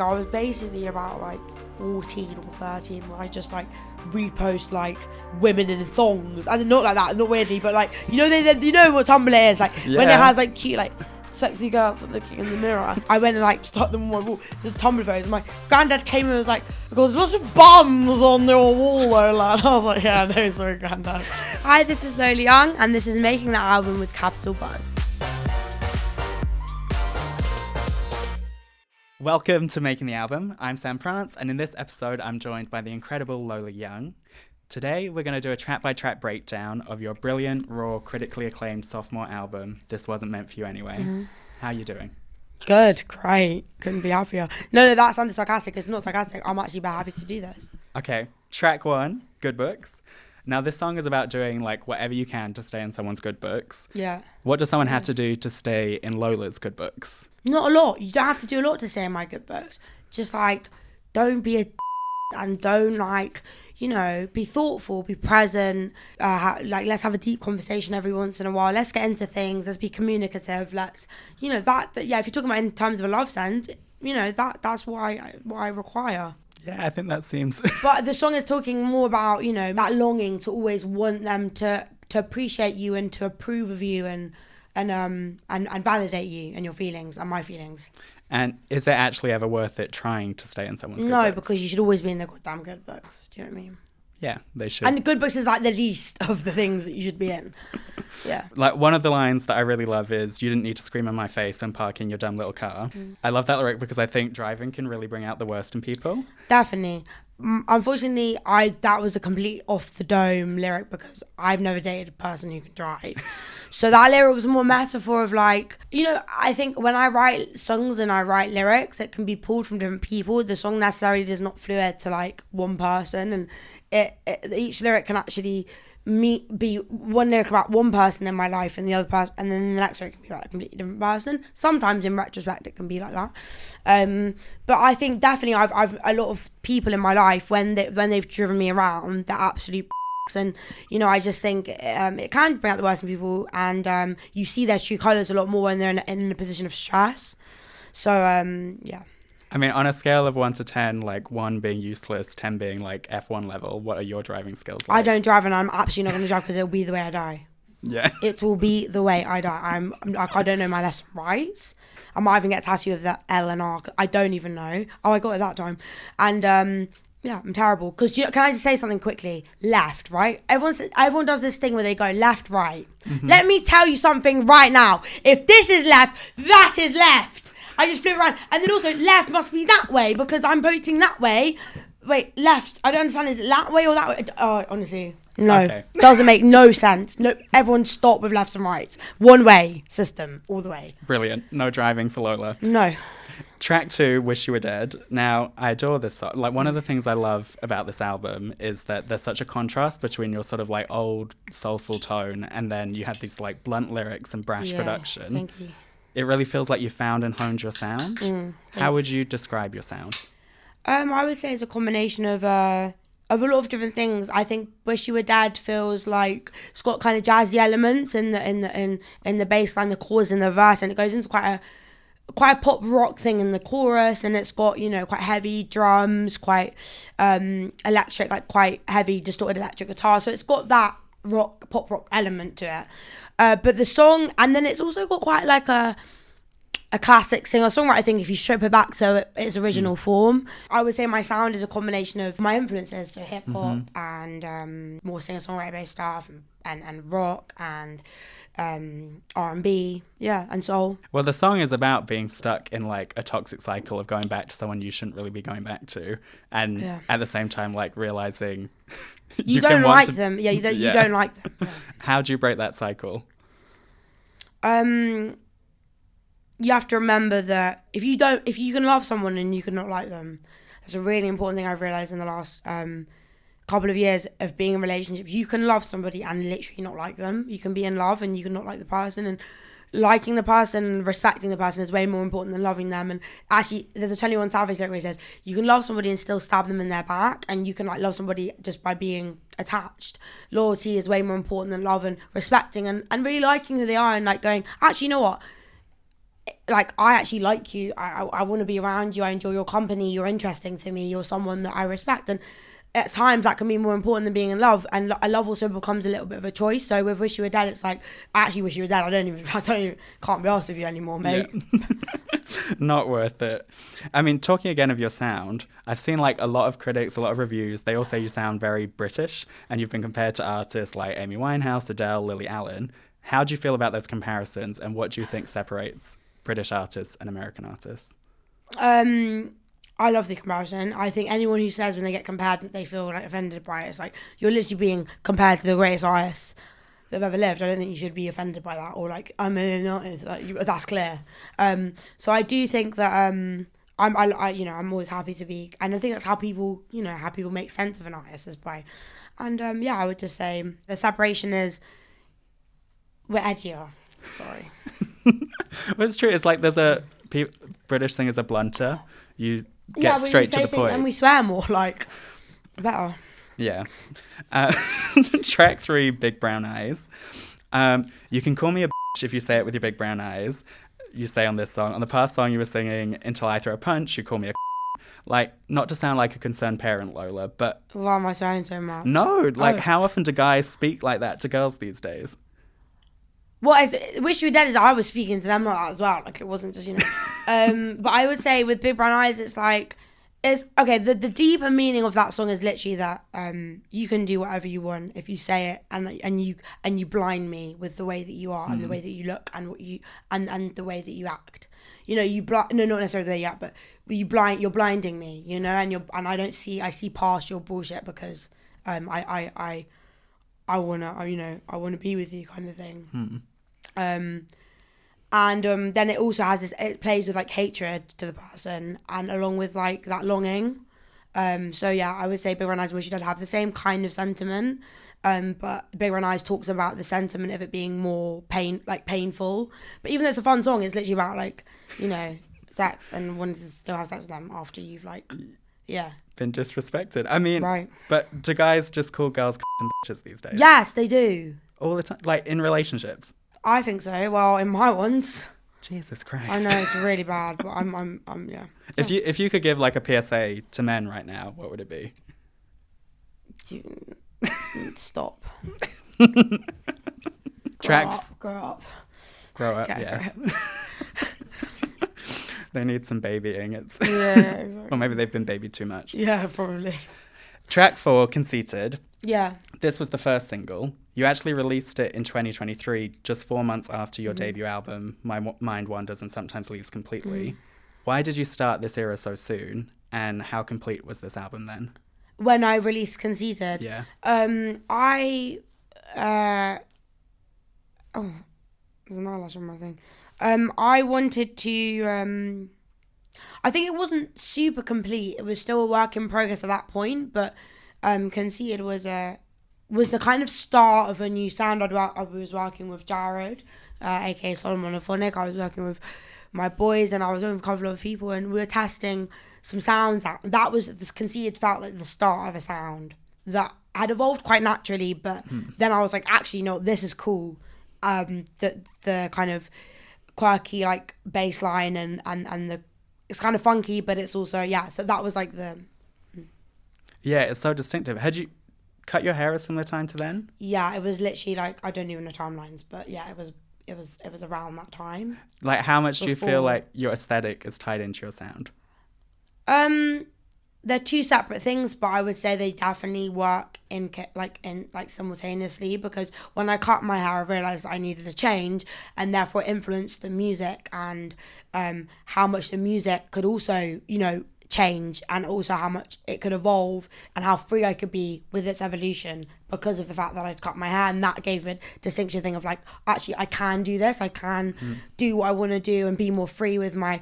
I was basically about like 14 or 13 where I just like repost like women in thongs, as in not like that, not weirdly, but like you know what Tumblr is like when it has like cute like sexy girls looking in the mirror. I went and like stuck them on my wall. There's Tumblr photos. My granddad came and was like, "There's lots of bums on your wall, though, lad." I was like, "Yeah, no, sorry, granddad." Hi, this is Lola Young, and this is Making the Album with capital Buzz. Welcome to Making the Album. I'm Sam Prance, and in this episode, I'm joined by the incredible Lola Young. Today, we're going to do a track-by-track breakdown of your brilliant, raw, critically acclaimed sophomore album, This Wasn't Meant For You Anyway. Mm-hmm. How are you doing? Good, great. Couldn't be happier. No, that sounded sarcastic. It's not sarcastic. I'm actually very happy to do this. Okay, track one, Good Books. Now, this song is about doing, like, whatever you can to stay in someone's good books. Yeah. What does someone have to do to stay in Lola's good books? Not a lot. You don't have to do a lot to stay in my good books. Just, like, don't be a and don't, like, you know, be thoughtful, be present. Let's have a deep conversation every once in a while. Let's get into things. Let's be communicative. Let's, you know, that if you're talking about in terms of a love sense, you know, that's what I require. Yeah, I think that seems... But the song is talking more about, you know, that longing to always want them to appreciate you and to approve of you and validate you and your feelings and my feelings. And is it actually ever worth it trying to stay in someone's good books? No, because you should always be in the goddamn good books. Do you know what I mean? Yeah, they should. And the good books is like the least of the things that you should be in. Yeah. Like one of the lines that I really love is, "You didn't need to scream in my face when parking your dumb little car." I love that lyric because I think driving can really bring out the worst in people. Definitely. Unfortunately, that was a complete off the dome lyric because I've never dated a person who can drive. So that lyric was more metaphor of like, you know, I think when I write songs and I write lyrics, it can be pulled from different people. The song necessarily does not fluid to like one person, and each lyric can actually be one lyric about one person in my life and the other person, and then the next lyric can be about a completely different person. Sometimes in retrospect it can be like that, but I think definitely I've a lot of people in my life when they've driven me around, they're absolute and you know, I just think it can bring out the worst in people, and you see their true colours a lot more when they're in a position of stress. So yeah. I mean, on a scale of 1 to 10, like 1 being useless, 10 being like F1 level, what are your driving skills like? I don't drive, and I'm absolutely not going to drive because it'll be the way I die. Yeah. It will be the way I die. I don't know my left and rights. I might even get a tattoo of the L and R. I don't even know. Oh, I got it that time. And yeah, I'm terrible. Because can I just say something quickly? Left, right? Everyone does this thing where they go left, right. Mm-hmm. Let me tell you something right now. If this is left, that is left. I just flip around. And then also left must be that way because I'm voting that way. Wait, left. I don't understand. Is it that way or that way? Oh, honestly. No. Okay. Doesn't make no sense. No, everyone stop with lefts and rights. One way system, all the way. Brilliant. No driving for Lola. No. Track 2, Wish You Were Dead. Now, I adore this song. Like, one of the things I love about this album is that there's such a contrast between your sort of, like, old, soulful tone and then you have these, like, blunt lyrics and brash production. Thank you. It really feels like you found and honed your sound. How would you describe your sound? I would say it's a combination of a lot of different things. I think Wish You Were Dead feels like it's got kind of jazzy elements in the bass line, the chorus and the verse, and it goes into quite a pop rock thing in the chorus, and it's got, you know, quite heavy drums, quite electric, like quite heavy distorted electric guitar. So it's got that pop rock element to it. But the song, and then it's also got quite like a classic singer-songwriter thing if you strip it back to its original form. I would say my sound is a combination of my influences, so hip-hop and more singer-songwriter based stuff and rock and R&B, yeah, and soul. Well, the song is about being stuck in like a toxic cycle of going back to someone you shouldn't really be going back to, and at the same time like realizing you don't like them. Yeah, you don't like them. Yeah. How do you break that cycle? You have to remember that if you can love someone and you can not like them, that's a really important thing I've realized in the last couple of years of being in relationships. You can love somebody and literally not like them. You can be in love and you can not like the person, and liking the person and respecting the person is way more important than loving them. And actually, there's a 21 Savage lyric where he says you can love somebody and still stab them in their back, and you can like love somebody just by being attached. Loyalty is way more important than love, and respecting and really liking who they are and like going, actually, you know what? like, I actually like you. I want to be around you. I enjoy your company. You're interesting to me. You're someone that I respect. And at times that can be more important than being in love. And love also becomes a little bit of a choice. So with Wish You Were Dead, it's like, I actually wish you were dead. Can't be asked with you anymore, mate. Yeah. Not worth it. I mean, talking again of your sound, I've seen like a lot of critics, a lot of reviews, they all say you sound very British, and you've been compared to artists like Amy Winehouse, Adele, Lily Allen. How do you feel about those comparisons, and what do you think separates British artists and American artists? I love the comparison. I think anyone who says when they get compared that they feel like offended by it, it's like, you're literally being compared to the greatest artists that have ever lived. I don't think you should be offended by that, or like, I'm an artist. That's clear. So I do think that I'm always happy to be, and I think that's how people make sense of an artist is by, and I would just say the separation is we're edgier. Sorry. Well, it's true. It's like there's British singers are blunter. You get straight to the point, and we swear more. Like, better. Yeah. Track 3, Big Brown Eyes. You can call me a bitch if you say it with your big brown eyes. You say on this song. On the past song you were singing, Until I Throw a Punch, you call me a like, not to sound like a concerned parent, Lola, but... Why am I swearing so much? No, like, how often do guys speak like that to girls these days? Wish You Were Dead is I was speaking to them like that as well. Like, it wasn't just, but I would say with Big Brown Eyes, it's like... The deeper meaning of that song is literally that you can do whatever you want if you say it, and you blind me with the way that you are and the way that you look and what you and the way that you act. Not necessarily the way you act, but you're blinding me, and I see past your bullshit because I wanna be with you kind of thing. And then it also has it plays with like hatred to the person and along with like that longing. So yeah, I would say Big Brown Eyes Wish You Did have the same kind of sentiment. But Big Brown Eyes talks about the sentiment of it being more painful. But even though it's a fun song, it's literally about like, sex and wanting to still have sex with them after you've been disrespected. I mean, right. But do guys just call girls and bitches these days? Yes, they do. All the time, like in relationships. I think so. Well, in my ones. Jesus Christ. I know it's really bad, but I'm yeah. If you could give like a PSA to men right now, what would it be? Stop. Grow up. Yes. They need some babying. Yeah, exactly. Or maybe they've been babied too much. Yeah, probably. Track 4, Conceited. Yeah. This was the first single. You actually released it in 2023, just 4 months after your debut album, My Mind Wanders and Sometimes Leaves Completely. Why did you start this era so soon? And how complete was this album then? When I released Conceited? Yeah. There's an eyelash on my thing. I wanted to... I think it wasn't super complete. It was still a work in progress at that point, but Conceited was the kind of start of a new sound. I was working with Jared, aka Solomon and Phonic. I was working with my boys, and I was working with a couple of people, and we were testing some sounds out. That was this Conceited felt like the start of a sound that had evolved quite naturally, but then I was like, actually, this is cool. The kind of quirky like bass line and the it's kind of funky, but it's also so that was like the yeah, it's so distinctive. Had you cut your hair a similar time to then? Yeah, it was literally like, I don't even know timelines, but yeah, it was around that time. Like, how much do you feel like your aesthetic is tied into your sound? They're two separate things, but I would say they definitely work in simultaneously, because when I cut my hair, I realized I needed a change, and therefore influenced the music and how much the music could also, change, and also how much it could evolve and how free I could be with its evolution because of the fact that I'd cut my hair, and that gave a distinction thing of like, actually I can do this, I can do what I want to do and be more free with my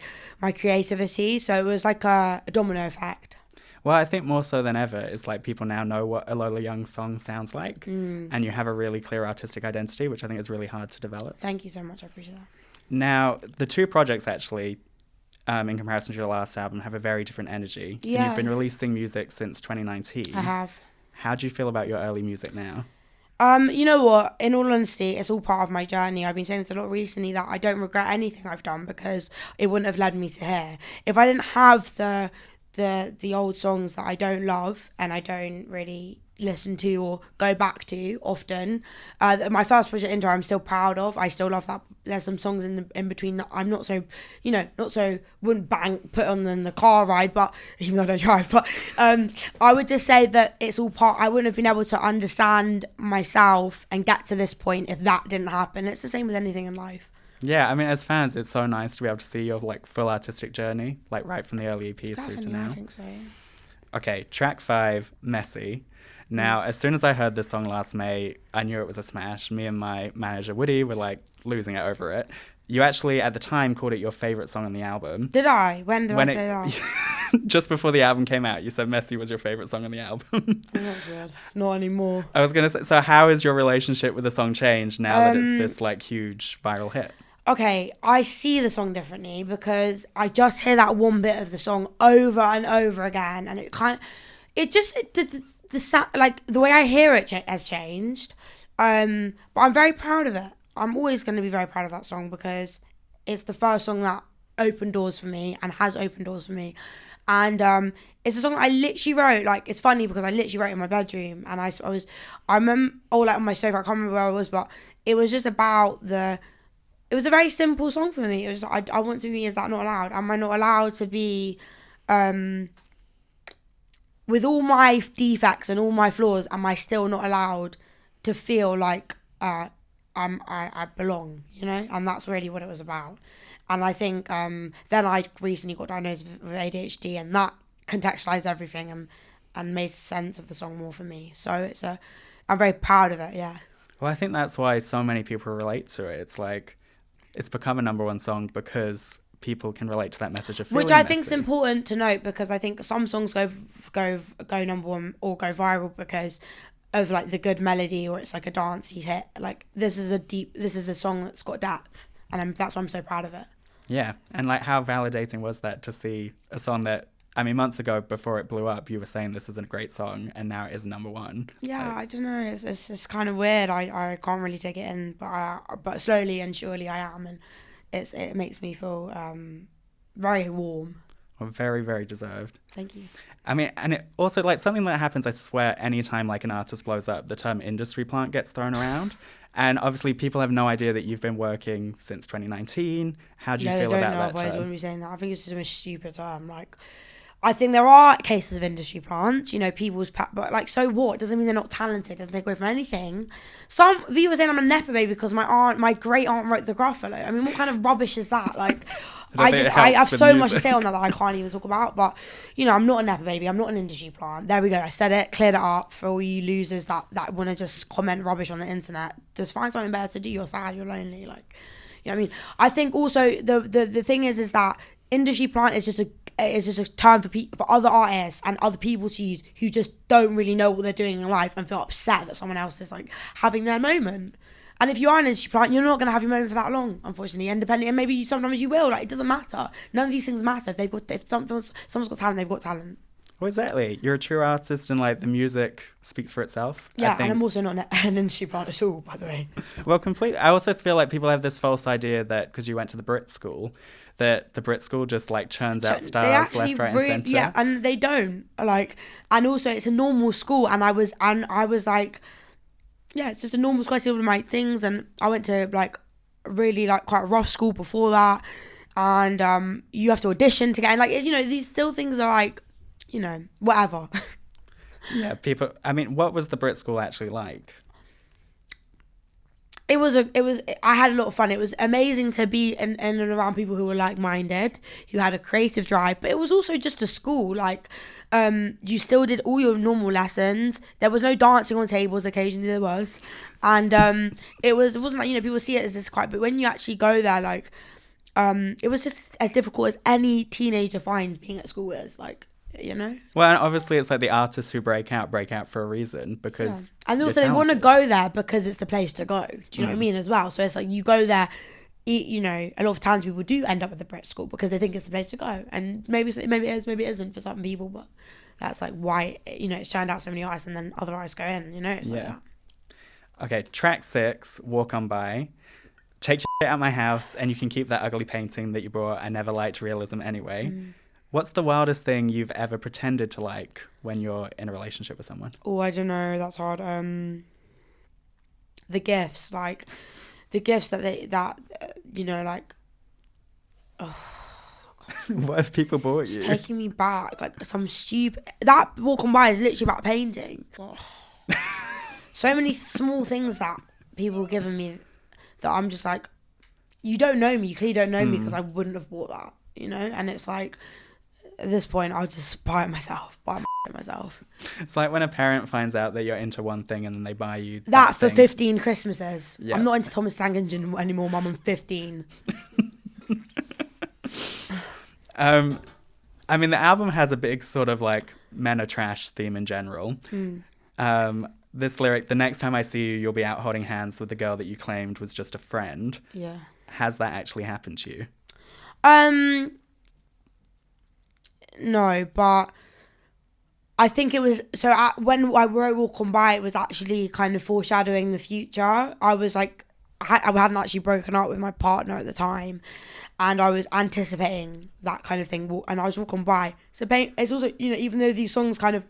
creativity. So it was like a domino effect. Well, I think more so than ever, it's like people now know what a Lola Young song sounds like, and you have a really clear artistic identity, which I think is really hard to develop. Thank you so much, I appreciate that. Now, the two projects actually, in comparison to your last album, have a very different energy. Yeah. And you've been releasing music since 2019. I have. How do you feel about your early music now? You know what? In all honesty, it's all part of my journey. I've been saying this a lot recently that I don't regret anything I've done because it wouldn't have led me to here. If I didn't have the old songs that I don't love and I don't really listen to or go back to often, my first project Intro I'm still proud of. I still love that. There's some songs in between that I'm not so, wouldn't put on in the car ride, but even though I don't drive, but I would just say that it's all part. I wouldn't have been able to understand myself and get to this point if that didn't happen. It's the same with anything in life. Yeah, I mean, as fans, it's so nice to be able to see your like full artistic journey, like right from the early EPs through to now. I think so. Okay, track 5, Messy. Now, as soon as I heard this song last May, I knew it was a smash. Me and my manager Woody were like losing it over it. You actually, at the time, called it your favourite song on the album. Did I? When did I say that? Just before the album came out, you said Messy was your favourite song on the album. Oh, that's weird. It's not anymore. I was going to say, so how has your relationship with the song changed now that it's this like huge viral hit? Okay, I see the song differently because I just hear that one bit of the song over and over again, and the way I hear it has changed. But I'm very proud of it. I'm always going to be very proud of that song because it's the first song that opened doors for me and has opened doors for me. And it's a song that I literally wrote. Like, it's funny because I literally wrote it in my bedroom, and I remember, on my sofa. I can't remember where I was, but it was just about it was a very simple song for me. It was, I want to be, is that not allowed? Am I not allowed to be, with all my defects and all my flaws, am I still not allowed to feel like I belong, And that's really what it was about. And I think then I recently got diagnosed with ADHD, and that contextualized everything and made sense of the song more for me. So I'm very proud of it, yeah. Well, I think that's why so many people relate to it. It's like, it's become a number one song because people can relate to that message of feeling which I messy. think is important to note, because I think some songs go number one or go viral because of like the good melody, or it's like a dancey hit. Like, this is a song that's got depth, and that's why I'm so proud of it. Yeah, and like, how validating was that to see a song that, I mean, months ago before it blew up, you were saying this is a great song, and now it is number one. Yeah, I don't know. It's just kind of weird. I can't really take it in, but slowly and surely I am, and it makes me feel very warm. Well, very, very deserved. Thank you. I mean, and it also, like, something that happens, I swear, anytime like an artist blows up, the term industry plant gets thrown around. And obviously people have no idea that you've been working since 2019. How do you feel about that term? They don't know, otherwise I wouldn't be saying that. I think it's just a stupid term. Like, I think there are cases of industry plants, but like, so what? Doesn't mean they're not talented. Doesn't take away from anything. Some people saying I'm a nepo baby because my great aunt wrote the Gruffalo. I mean, what kind of rubbish is that? Like, I have so much to say on that I can't even talk about. But I'm not a nepo baby. I'm not an industry plant. There we go. I said it. Cleared it up for all you losers that want to just comment rubbish on the internet. Just find something better to do. You're sad. You're lonely. Like, you know what I mean? I think also the thing is that industry plant is just a term for other artists and other people to use who just don't really know what they're doing in life and feel upset that someone else is like having their moment. And if you are an industry plant, you're not going to have your moment for that long, unfortunately, independently. And maybe sometimes you will. Like, it doesn't matter. None of these things matter. If someone's got talent, they've got talent. Well, exactly. You're a true artist, and like, the music speaks for itself. Yeah, and I'm also not an industry plant at all, by the way. Well, completely. I also feel like people have this false idea that because you went to the Brit school, that the Brit school just like churns out stars left, right, and centre. Yeah, and they don't. Like, and also it's a normal school, and I was like, yeah, it's just a normal school. I still did my things, and I went to like really like quite a rough school before that, and you have to audition to get in. Like, these still things are like, whatever. Yeah, people. I mean, what was the Brit school actually like? I had a lot of fun. It was amazing to be in and around people who were like-minded, who had a creative drive, but it was also just a school. Like, you still did all your normal lessons. There was no dancing on tables. Occasionally there was. And it wasn't like, people see it as this quite, but when you actually go there, like, it was just as difficult as any teenager finds being at school is, like, Well, obviously it's like the artists who break out for a reason, because yeah. And also they want to go there because it's the place to go. Do you know what I mean as well? So it's like you go there, a lot of times people do end up at the Brit school because they think it's the place to go, and maybe it is, maybe it isn't for some people, but that's like why it's churned out so many artists and then other artists go in. It's like that. Okay, track 6, Walk On By. Take your shit out my house and you can keep that ugly painting that you brought. I never liked realism anyway. What's the wildest thing you've ever pretended to like when you're in a relationship with someone? Oh, I don't know. That's hard. The gifts, like the gifts What have people bought it's you? taking me back. Like some stupid. That Walk On By is literally about painting. So many small things that people have given me that I'm just like, you don't know me. You clearly don't know me because I wouldn't have bought that, you know? And it's like, at this point, I'll just buy it myself. It's like when a parent finds out that you're into one thing and then they buy you that for thing. 15 Christmases. Yeah. I'm not into Thomas Tank Engine anymore, Mum. I'm 15. I mean, the album has a big sort of like men are trash theme in general. This lyric, the next time I see you, you'll be out holding hands with the girl that you claimed was just a friend. Yeah. Has that actually happened to you? No, but I think it was, when I wrote Walk On By, it was actually kind of foreshadowing the future. I was like, I hadn't actually broken up with my partner at the time, and I was anticipating that kind of thing, and I was Walk On By. So it's also, you know, even though these songs kind of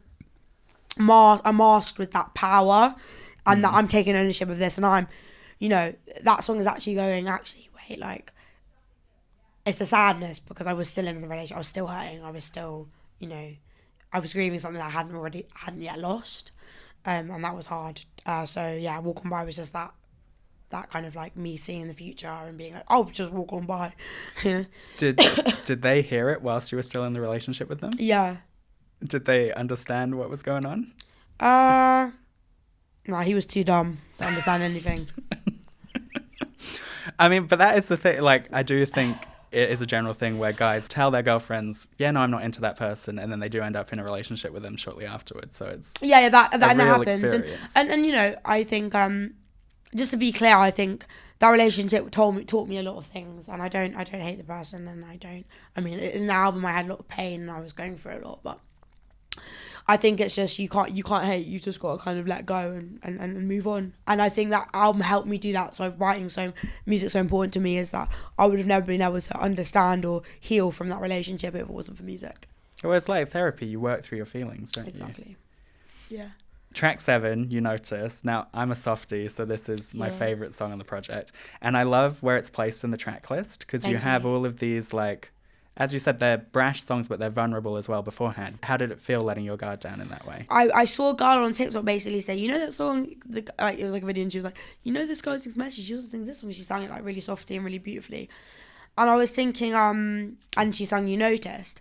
are masked with that power, and that I'm taking ownership of this, and I'm, you know, that song is actually going, wait, like, it's the sadness because I was still in the relationship. I was still hurting. I was still, you know, I was grieving something that I hadn't yet lost, and that was hard. So yeah, Walk On By was just that kind of like me seeing the future and being like, oh, just walk on by. Did they hear it whilst you were still in the relationship with them? Yeah. Did they understand what was going on? No, he was too dumb to understand anything. I mean, but that is the thing. Like, I do think it is a general thing where guys tell their girlfriends, yeah, no, I'm not into that person, and then they do end up in a relationship with them shortly afterwards. So it's that real happens. Experience. And you know, I think just to be clear, I think that relationship taught me a lot of things, and I don't hate the person, and I mean, in the album I had a lot of pain and I was going through a lot, but I think it's just you can't hate, you just got to kind of let go and move on. And I think that album helped me do that. So music so important to me is that I would have never been able to understand or heal from that relationship if it wasn't for music. Well, it's like therapy. You work through your feelings, don't you? Exactly. Yeah. Track 7, You Notice. Now, I'm a softie, so this is my favourite song on the project. And I love where it's placed in the track list because you have all of these, like, as you said, they're brash songs, but they're vulnerable as well beforehand. How did it feel letting your guard down in that way? I saw a girl on TikTok basically say, you know that song, it was like a video, and she was like, you know this girl sings Message, she also sings this song. She sang it like really softly and really beautifully. And I was thinking, and she sang You Noticed.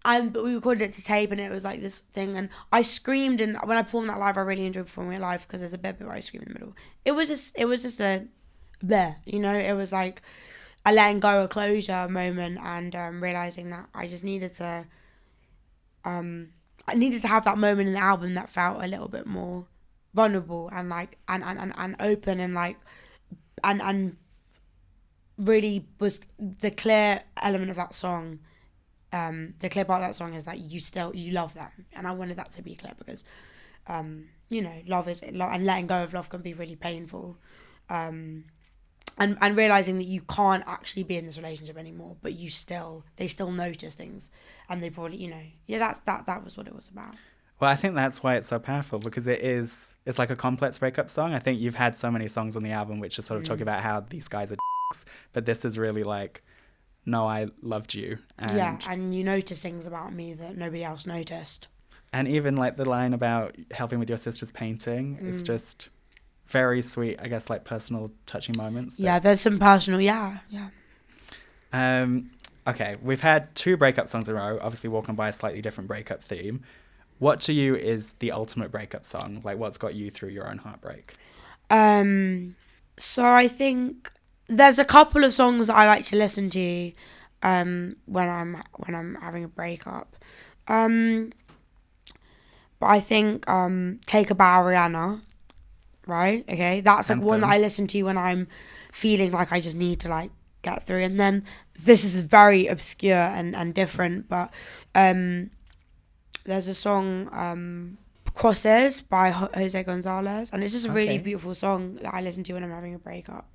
But we recorded it to tape, and it was like this thing, and I screamed, and when I performed that live, I really enjoyed performing it live because there's a bit where I scream in the middle. It was just a there, you know, it was like a letting go, a closure moment, and realizing that I just needed to have that moment in the album that felt a little bit more vulnerable and like and open and like and really was the clear element of that song. The clear part of that song is that you love them, and I wanted that to be clear because you know, love and letting go of love can be really painful. And realizing that you can't actually be in this relationship anymore, but they still notice things, and they probably, you know, that was what it was about. Well, I think that's why it's so powerful, because it's like a complex breakup song. I think you've had so many songs on the album which are sort of talking about how these guys are dicks, but this is really like, no, I loved you. And you notice things about me that nobody else noticed. And even like the line about helping with your sister's painting, it's just very sweet, I guess, like personal touching moments. Yeah, there's some personal, yeah. Okay, we've had 2 breakup songs in a row, obviously Walk On By a slightly different breakup theme. What to you is the ultimate breakup song? Like, what's got you through your own heartbreak? So I think there's a couple of songs that I like to listen to when I'm having a breakup. But I think Take a Bow, Rihanna. Right, okay, that's like one that I listen to when I'm feeling like I just need to like get through. And then this is very obscure and different, but there's a song Crosses by Jose Gonzalez, and it's just a really Okay. beautiful song that I listen to when I'm having a breakup.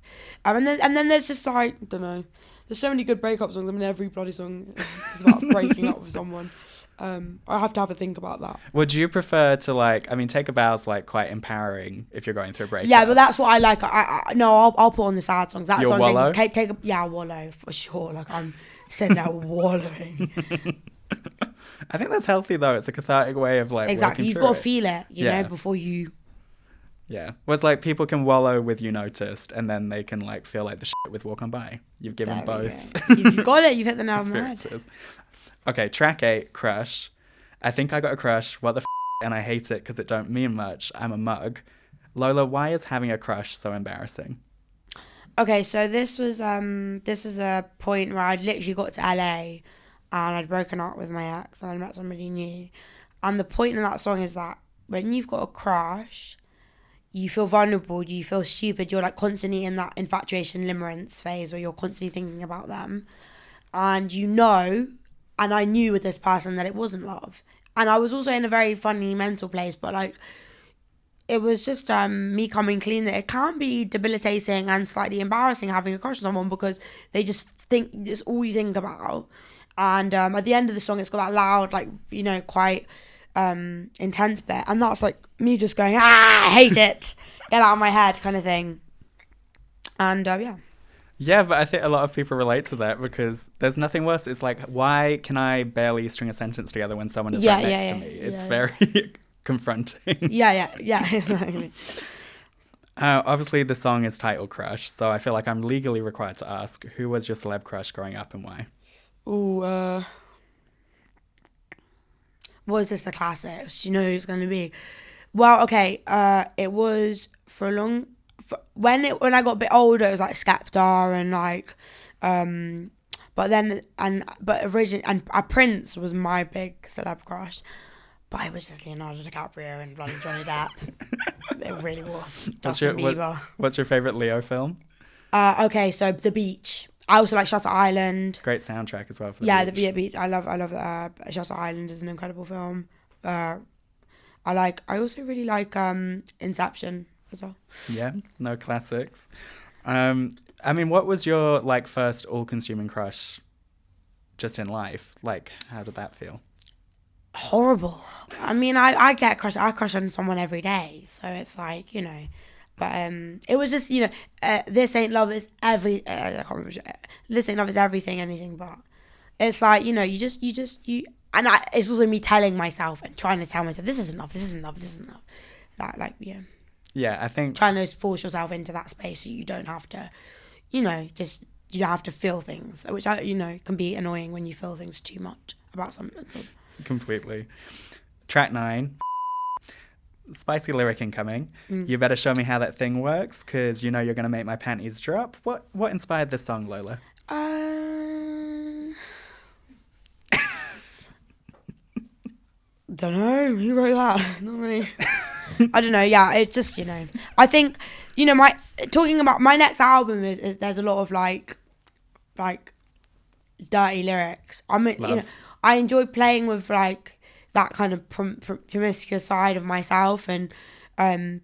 And then there's just like, I don't know, there's so many good breakup songs. I mean, every bloody song is about breaking up with someone. I have to have a think about that. Would you prefer to like? I mean, Take a Bow's like quite empowering if you're going through a breakup. Yeah, but that's what I like. I'll put on the sad songs. That's You'll what I'm wallow? saying. I'll wallow for sure. Like I'm sitting there wallowing. I think that's healthy though. It's a cathartic way of like Exactly. working You've through got to it. feel it, you Yeah. know, before you. Yeah. Whereas like people can wallow with You Noticed, and then they can like feel like the shit with Walk On By. You've given There we both go. You've got it. You've hit the nail on the head. experiences. Okay, track 8, Crush. I think I got a crush. What the and I hate it because it don't mean much. I'm a mug. Lola, why is having a crush so embarrassing? Okay, so this was a point where I'd literally got to LA and I'd broken up with my ex and I met somebody new. And the point in that song is that when you've got a crush, you feel vulnerable, you feel stupid, you're like constantly in that infatuation limerence phase where you're constantly thinking about them. And and I knew with this person that it wasn't love. And I was also in a very funny mental place, but like it was just me coming clean that it can be debilitating and slightly embarrassing having a crush on someone because they just think it's all you think about. And at the end of the song, it's got that loud, like, you know, quite intense bit. And that's like me just going, I hate it. Get out of my head kind of thing. And yeah. Yeah, but I think a lot of people relate to that because there's nothing worse. It's like, why can I barely string a sentence together when someone is right next to me? It's very confronting. Yeah, exactly. Obviously, the song is titled Crush, so I feel like I'm legally required to ask, who was your celeb crush growing up and why? Ooh, was this the classics? Do you know who it's going to be? Well, okay, it was for a long... when I got a bit older, it was like Skepta and like... Prince was my big celeb crush. But it was just Leonardo DiCaprio and bloody Johnny Depp. It really was. Justin Bieber. What's your favourite Leo film? Okay, so The Beach. I also like Shutter Island. Great soundtrack as well for The Beach. I love Shutter Island is an incredible film. I also really like Inception as well. Yeah, no classics. I mean, what was your like first all-consuming crush just in life? Like, how did that feel? Horrible. I mean, I crush on someone every day, so it's like, you know. But it was just, you know, this ain't love is every. I can't remember. This ain't love is everything, anything but. It's like, you know, it's also me telling myself and trying to tell myself this isn't love, this isn't love, this isn't love. That like, yeah. Yeah, I think Trying to force yourself into that space so you don't have to, you know, you don't have to feel things, which you know can be annoying when you feel things too much about something. So. Completely. Track 9. Spicy lyric incoming. You better show me how that thing works, because you know you're going to make my panties drop. What inspired this song, Lola? Don't know. Who wrote that? Not me. I don't know. Yeah, it's just, you know. I think, you know, talking about my next album is there's a lot of like dirty lyrics. I mean, you know, I enjoy playing with like that kind of promiscuous side of myself and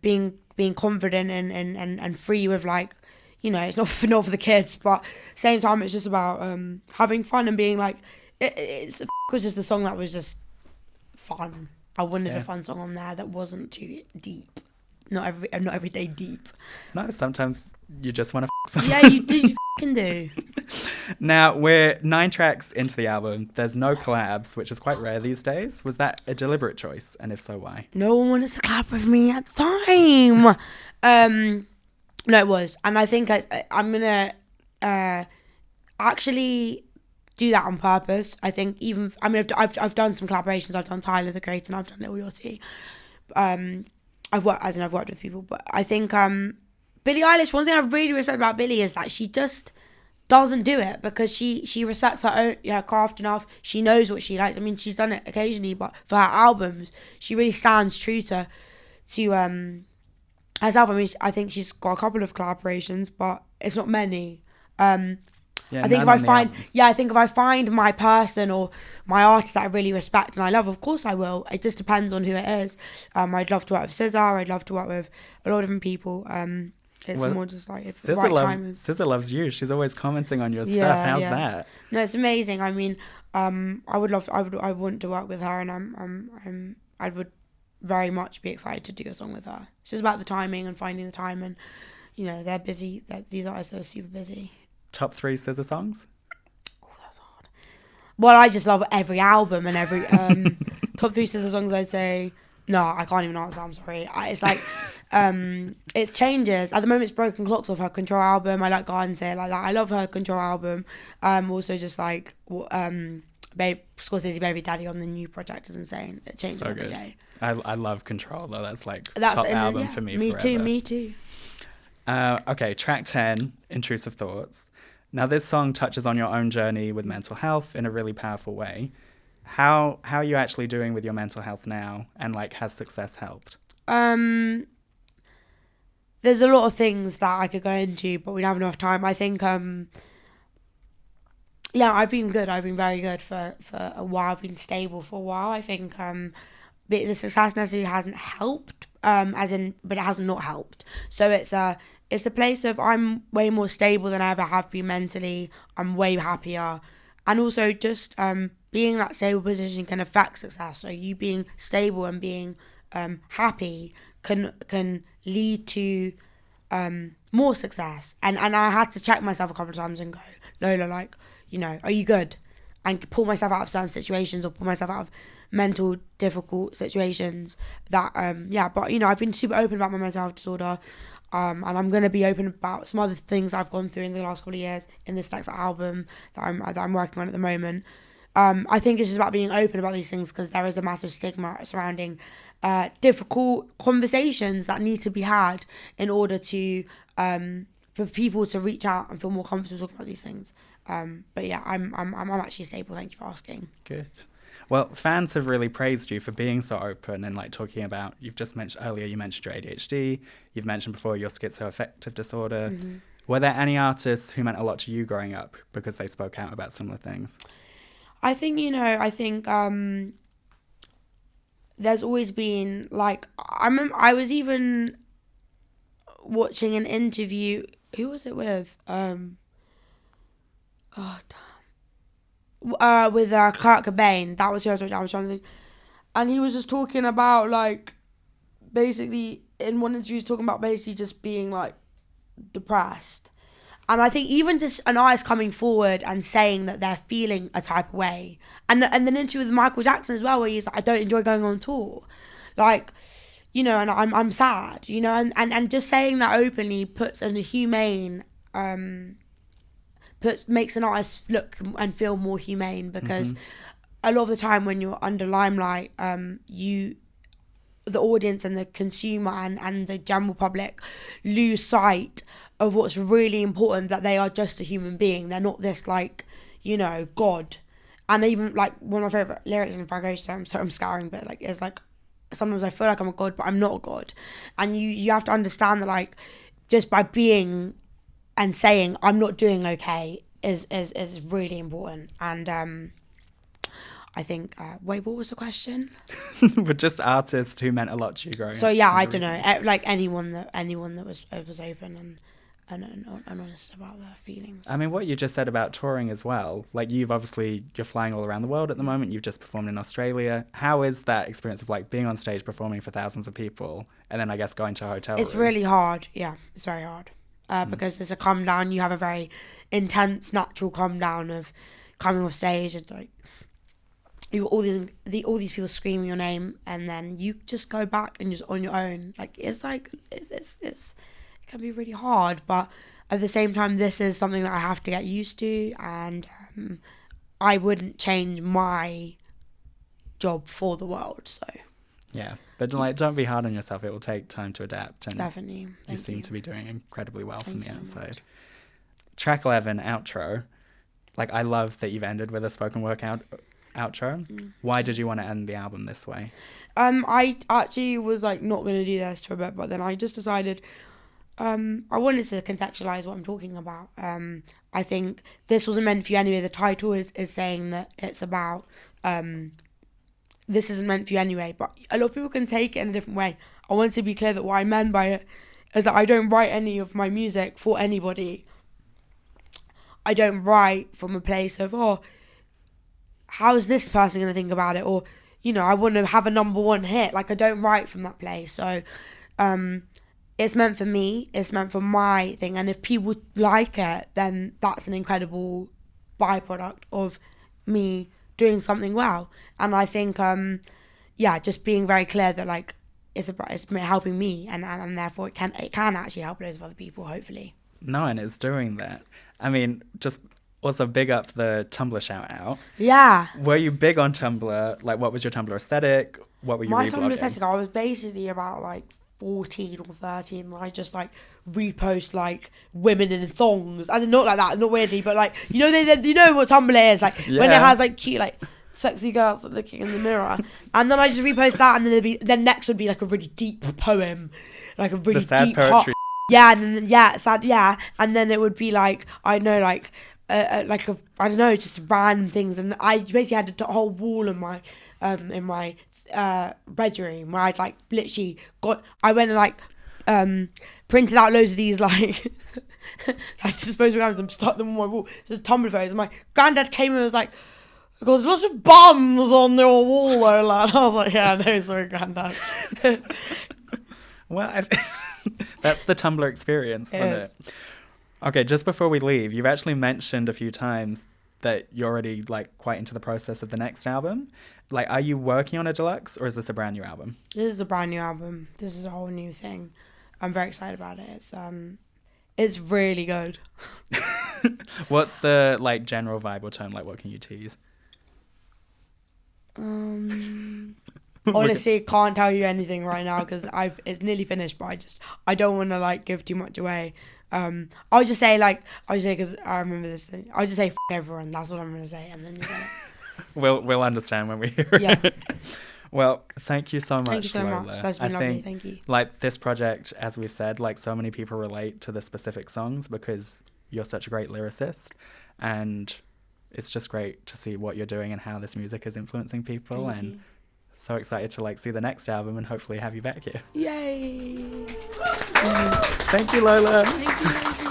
being confident and free with like, you know, it's not for the kids, but same time it's just about having fun and being like it was just the song that was just fun. I wanted a fun song on there that wasn't too deep. Not every day deep. No, sometimes you just want to someone. Yeah, you fucking do. Now, we're 9 tracks into the album. There's no collabs, which is quite rare these days. Was that a deliberate choice? And if so, why? No one wanted to collab with me at the time. No, it was. And I think I'm going to actually do that on purpose. I think I've done some collaborations. I've done Tyler, the Creator, and I've done Lil Yachty. I've worked with people, but I think Billie Eilish, one thing I really respect about Billie is that she just doesn't do it because she respects her own craft enough. She knows what she likes. I mean, she's done it occasionally, but for her albums, she really stands true to herself. I mean, I think she's got a couple of collaborations, but it's not many. Yeah, I think if none I on the find, albums. I think if I find my person or my artist that I really respect and I love, of course I will. It just depends on who it is. I'd love to work with SZA. I'd love to work with a lot of different people. It's Well, more just like it's the SZA right loves time. SZA loves you. She's always commenting on your stuff. Yeah, How's yeah. that? No, it's amazing. I mean, I would love. I want to work with her, and I would very much be excited to do a song with her. It's just about the timing and finding the time, and they're busy. These artists are super busy. Top 3 SZA songs? Oh, that's hard. Well, I just love every album and every top 3 SZA songs. I'd say no, I can't even answer. I'm sorry. It's like it changes. At the moment, it's Broken Clocks off her Control album. I like Garden Say It Like That. I love her Control album. Also, just like Scorsese Baby Daddy on the new project is insane. It changes So every good. day. I love Control though. That's like top album for me forever. Me too. Okay, track 10, Intrusive Thoughts. Now this song touches on your own journey with mental health in a really powerful way. How are you actually doing with your mental health now, and like has success helped? There's a lot of things that I could go into, but we don't have enough time. I think I've been good. I've been very good for a while. I've been stable for a while. I think but the success necessarily hasn't helped, but it has not helped. So it's a place of I'm way more stable than I ever have been mentally. I'm way happier, and also just being in that stable position can affect success. So you being stable and being happy can lead to more success. And I had to check myself a couple of times and go, Lola, like, are you good? And pull myself out of certain situations or pull myself out of mental difficult situations that but I've been super open about my mental health disorder, and I'm going to be open about some other things I've gone through in the last couple of years in this next album that I'm working on at the moment. I think it's just about being open about these things because there is a massive stigma surrounding difficult conversations that need to be had in order to for people to reach out and feel more comfortable talking about these things. But yeah, I'm actually stable. Thank you for asking. Good. Well, fans have really praised you for being so open and like talking about, you've just mentioned earlier, you mentioned your ADHD, you've mentioned before your schizoaffective disorder. Mm-hmm. Were there any artists who meant a lot to you growing up because they spoke out about similar things? I think, there's always been like, I was even watching an interview, who was it with? With Kurt Cobain. That was who I was trying to think. And he was just talking about like, basically in one interview he was talking about basically just being like depressed. And I think even just an artist coming forward and saying that they're feeling a type of way, and then interview with Michael Jackson as well, where he's like, I don't enjoy going on tour, like, and I'm sad, and just saying that openly puts an humane, makes an artist look and feel more humane, because a lot of the time when you're under limelight, the audience and the consumer and the general public lose sight of what's really important, that they are just a human being. They're not this like, God. And even like one of my favorite lyrics in Frank Ocean, I'm scouring, but like it's like sometimes I feel like I'm a god, but I'm not a god. And you have to understand that like just by being and saying I'm not doing okay is really important. And I think wait, what was the question? But just artists who meant a lot to you growing up. So yeah, I don't know, like anyone that was open and honest about their feelings. I mean, what you just said about touring as well, like you're flying all around the world at the moment, you've just performed in Australia. How is that experience of like being on stage performing for thousands of people and then I guess going to a hotel It's room? really hard. Yeah, it's very hard because there's a calm down. You have a very intense natural calm down of coming off stage and like you all these people screaming your name, and then you just go back and just on your own. Like it's it can be really hard, but at the same time, this is something that I have to get used to, and I wouldn't change my job for the world. So yeah, but like don't be hard on yourself. It will take time to adapt, and definitely. You seem to be doing incredibly well from the outside. Much. Track 11, outro. Like I love that you've ended with a spoken word outro. Why did you want to end the album this way? I actually was like not going to do this for a bit, but then I just decided I wanted to contextualize what I'm talking about. I I think this wasn't meant for you anyway. The title is saying that it's about this isn't meant for you anyway, but a lot of people can take it in a different way. I want to be clear that what I meant by it is that I don't write any of my music for anybody. I don't write from a place of, oh, how is this person going to think about it? Or, you know, I want to have a number one hit. Like, I don't write from that place. So it's meant for me. It's meant for my thing. And if people like it, then that's an incredible byproduct of me doing something well. And I think, just being very clear that, like, it's helping me, and therefore it can actually help loads of other people, hopefully. No, and it's doing that. I mean, just also big up the Tumblr shout out. Yeah. Were you big on Tumblr? Like, what was your Tumblr aesthetic? What were you reblogging? My Tumblr aesthetic, I was basically about like 14 or 13, and I just like repost like women in thongs, as in not like that, not weirdly, but like, you know, you know what Tumblr is, like when it has like cute like sexy girls looking in the mirror, and then I just repost that, and then next would be like a really deep poem, like a really sad deep poetry. Sad, and then it would be like, I know, like I don't know, just random things, and I basically had a whole wall in my bedroom where I'd like literally I went and like printed out loads of these like I disposable items and stuck them on my wall. So it's Tumblr photos. And my granddad came and was like, "There's lots of bums on your wall, though, lad." I was like, "Yeah, no, sorry, granddad." Well, that's the Tumblr experience, isn't it? Okay, just before we leave, you've actually mentioned a few times that you're already like quite into the process of the next album. Like, are you working on a deluxe, or is this a brand new album? This is a brand new album. This is a whole new thing. I'm very excited about it. It's really good. What's the like general vibe or tone? Like, what can you tease? Honestly, can't tell you anything right now because it's nearly finished, but I don't want to like give too much away. I'll just say because I remember this thing. I'll just say F everyone. That's what I'm gonna say, and then you're gonna. We'll understand when we hear it. Well, thank you so much. Thank you so Lola. much. That's been lovely. Thank you. Like, this project, as we said, like, so many people relate to the specific songs because you're such a great lyricist, and it's just great to see what you're doing and how this music is influencing people. Thank you. So excited to like see the next album and hopefully have you back here. Yay! Thank you, Lola. Thank you.